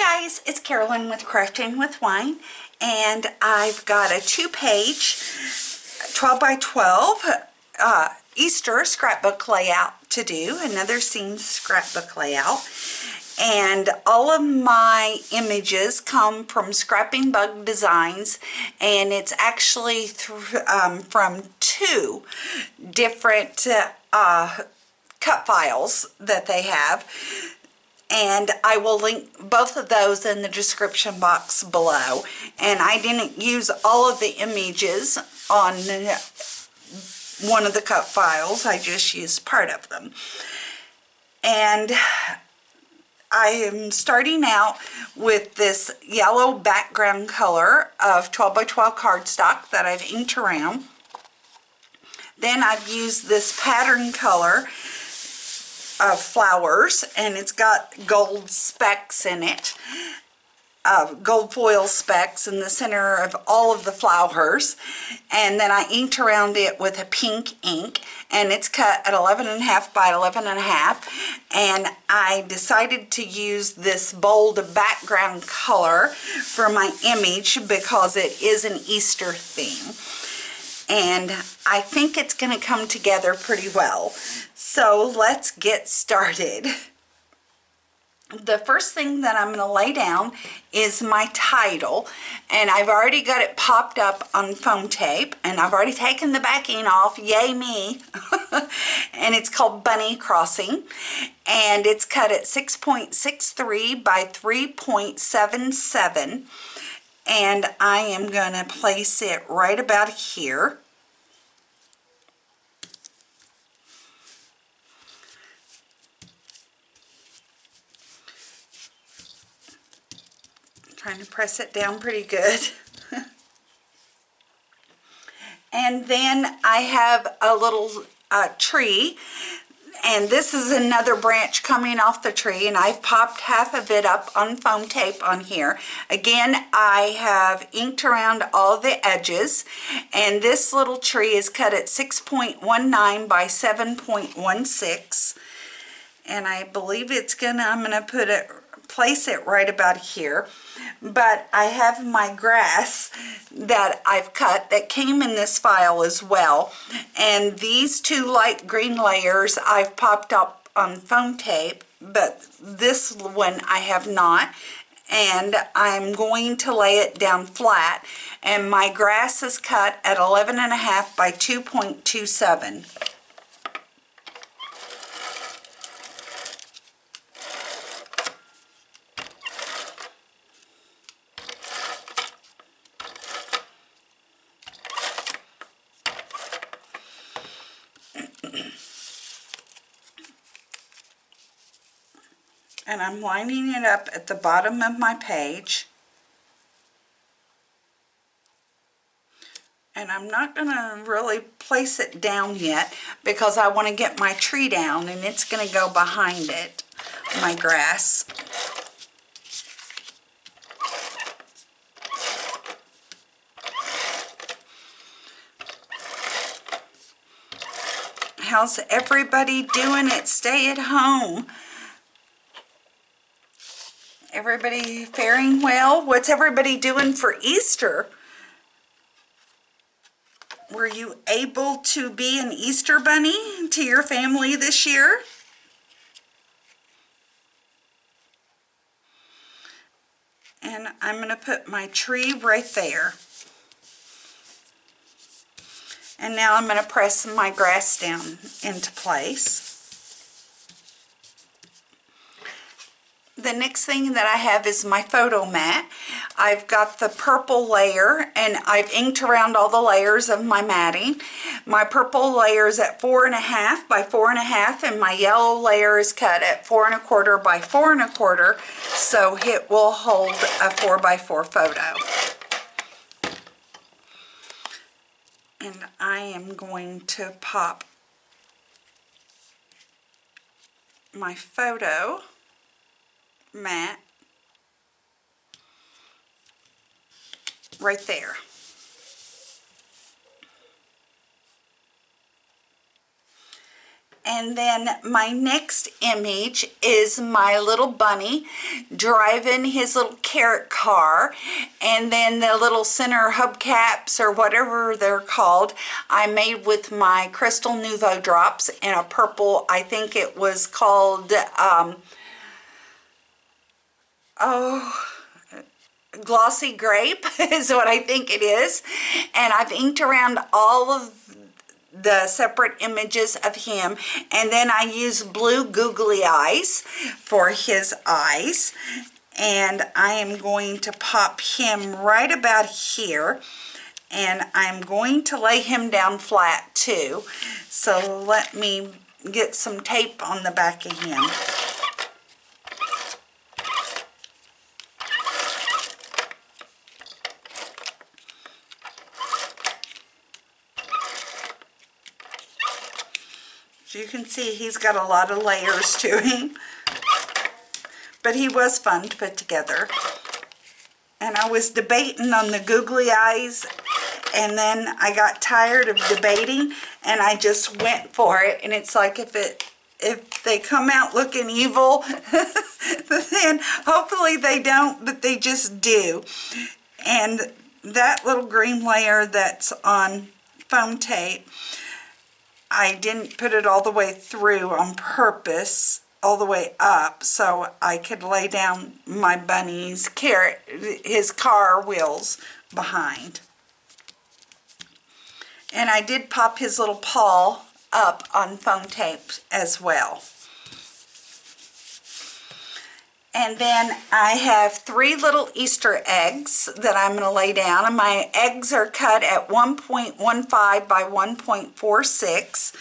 guys, it's Carolyn with Crafting with Wine, and I've got a 2-page 12 by 12 Easter scrapbook layout to do, another scene scrapbook layout. And all of my images come from Scrapping Bug Designs, and it's actually from 2 different cut files that they have. And I will link both of those in the description box below. And I didn't use all of the images on one of the cut files. I just used part of them. And I am starting out with this yellow background color of 12 by 12 cardstock that I've inked around. Then I've used this pattern color of flowers, and it's got gold specks in it, gold foil specks in the center of all of the flowers. And then I inked around it with a pink ink, and it's cut at 11.5 by 11.5. And I decided to use this bold background color for my image because it is an Easter theme. And I think it's going to come together pretty well. So let's get started. The first thing that I'm going to lay down is my title, and I've already got it popped up on foam tape, and I've already taken the backing off, yay me. And it's called Bunny Crossing, and it's cut at 6.63 by 3.77, and I am going to place it right about here. Trying to press it down pretty good. And then I have a little tree, and this is another branch coming off the tree, and I've popped half of it up on foam tape on here. Again, I have inked around all the edges, and this little tree is cut at 6.19 by 7.16, and I believe I'm gonna place it right about here. But I have my grass that I've cut that came in this file as well, and these 2 light green layers I've popped up on foam tape, but this one I have not, and I'm going to lay it down flat. And my grass is cut at 11.5 by 2.27. And I'm lining it up at the bottom of my page. And I'm not going to really place it down yet because I want to get my tree down, and it's going to go behind it, my grass. How's everybody doing at stay at home? Everybody faring well? What's everybody doing for Easter? Were you able to be an Easter bunny to your family this year? And I'm going to put my tree right there. And now I'm going to press my grass down into place. The next thing that I have is my photo mat. I've got the purple layer, and I've inked around all the layers of my matting. My purple layer is at 4.5 by 4.5, and my yellow layer is cut at 4.25 by 4.25, so it will hold a 4 by 4 photo. And I am going to pop my photo mat right there. And then my next image is my little bunny driving his little carrot car, and then the little center hubcaps or whatever they're called I made with my Crystal Nouveau drops in a purple. I think it was called glossy grape is what I think it is. And I've inked around all of the separate images of him, and then I use blue googly eyes for his eyes, and I am going to pop him right about here, and I'm going to lay him down flat too. So let me get some tape on the back of him. As you can see, he's got a lot of layers to him, but he was fun to put together. And I was debating on the googly eyes, and then I got tired of debating, and I just went for it. And it's like if they come out looking evil, then hopefully they don't, but they just do. And that little green layer that's on foam tape, I didn't put it all the way through on purpose, all the way up, so I could lay down my bunny's his car wheels behind. And I did pop his little paw up on foam tape as well. And then I have 3 little Easter eggs that I'm going to lay down. And my eggs are cut at 1.15 by 1.46.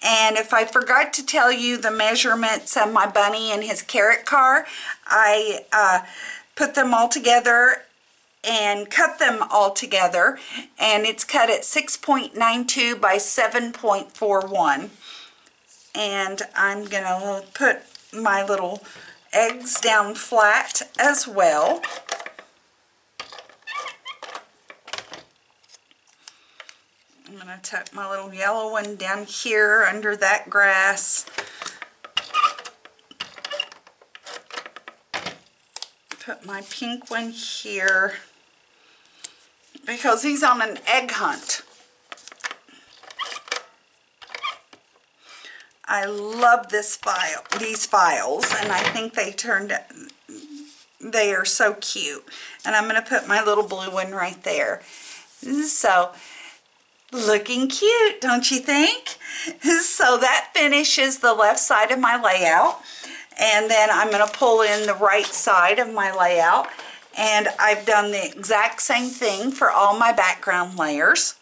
And if I forgot to tell you the measurements of my bunny and his carrot car, I put them all together and cut them all together. And it's cut at 6.92 by 7.41. And I'm going to put my little eggs down flat as well. I'm going to tuck my little yellow one down here under that grass. Put my pink one here because he's on an egg hunt. I love these files, and I think they are so cute. And I'm going to put my little blue one right there. So, looking cute, don't you think? So that finishes the left side of my layout. And then I'm going to pull in the right side of my layout. And I've done the exact same thing for all my background layers.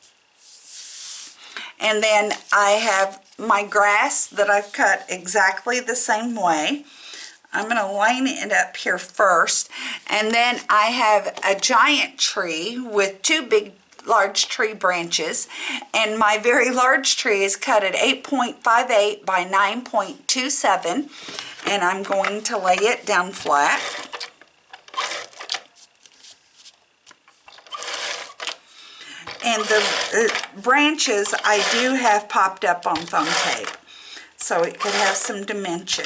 And then I have my grass that I've cut exactly the same way. I'm going to line it up here first. And then I have a giant tree with 2 large tree branches. And my very large tree is cut at 8.58 by 9.27. And I'm going to lay it down flat. And the branches I do have popped up on foam tape, so it could have some dimension.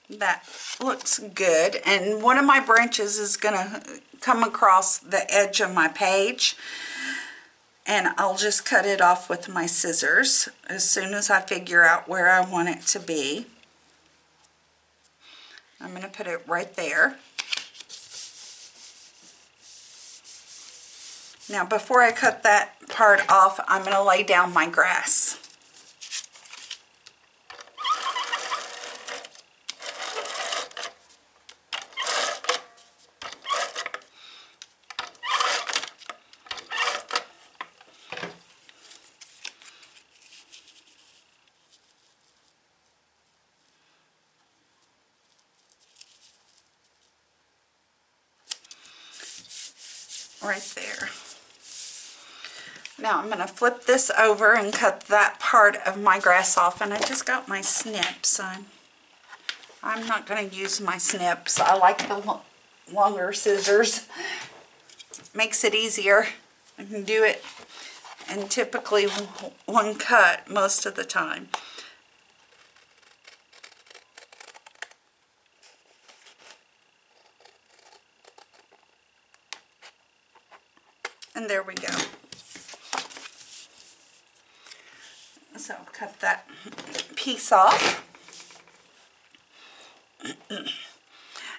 That looks good. And one of my branches is going to come across the edge of my page, and I'll just cut it off with my scissors as soon as I figure out where I want it to be. I'm going to put it right there. Now, before I cut that part off, I'm going to lay down my grass. Right there. Now I'm going to flip this over and cut that part of my grass off, and I just got my snips. I'm not going to use my snips. I like the longer scissors. Makes it easier. I can do it and typically one cut most of the time. And there we go. So cut that piece off.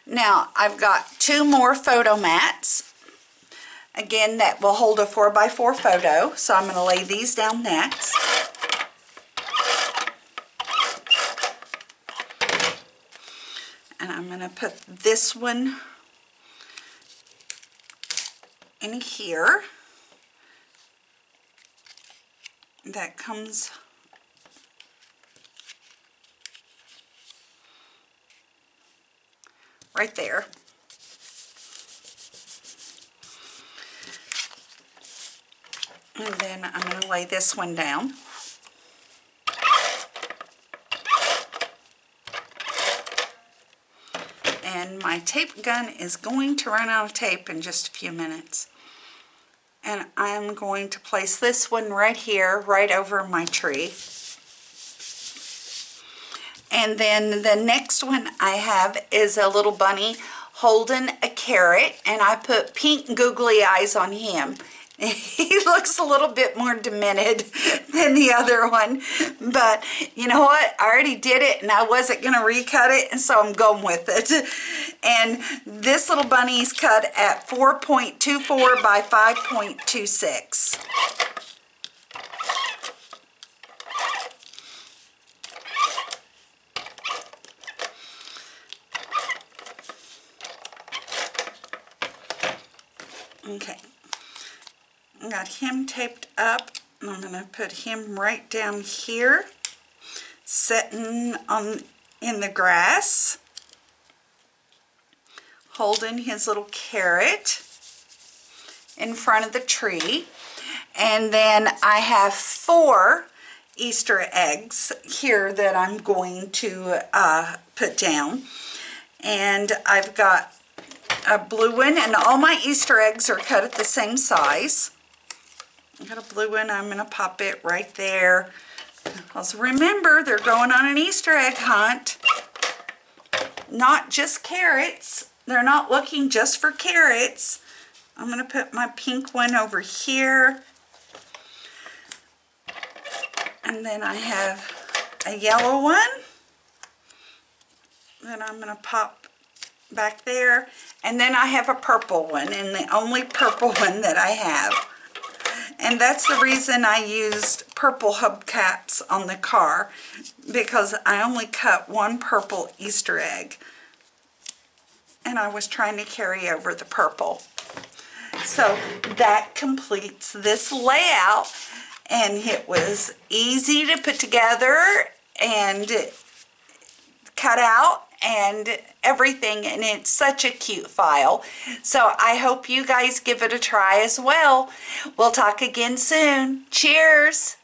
Now I've got 2 more photo mats. Again, that will hold a 4x4 photo. So I'm going to lay these down next. And I'm going to put this one in here. That comes right there. And then I'm going to lay this one down. And my tape gun is going to run out of tape in just a few minutes. And I'm going to place this one right here, right over my tree. And then the next one I have is a little bunny holding a carrot, and I put pink googly eyes on him. He looks a little bit more demented than the other one, but you know what? I already did it and I wasn't going to recut it, and so I'm going with it. And this little bunny is cut at 4.24 by 5.26. Okay. I got him taped up, and I'm going to put him right down here, sitting in the grass, holding his little carrot in front of the tree. And then I have 4 Easter eggs here that I'm going to put down. And I've got a blue one, and all my Easter eggs are cut at the same size. I got a blue one. I'm going to pop it right there. Also remember, they're going on an Easter egg hunt. Not just carrots. They're not looking just for carrots. I'm going to put my pink one over here. And then I have a yellow one that I'm going to pop back there. And then I have a purple one, and the only purple one that I have. And that's the reason I used purple hubcaps on the car, because I only cut 1 purple Easter egg. And I was trying to carry over the purple. So that completes this layout, and it was easy to put together and cut out and everything, and it's such a cute file. So I hope you guys give it a try as well. We'll talk again soon. Cheers!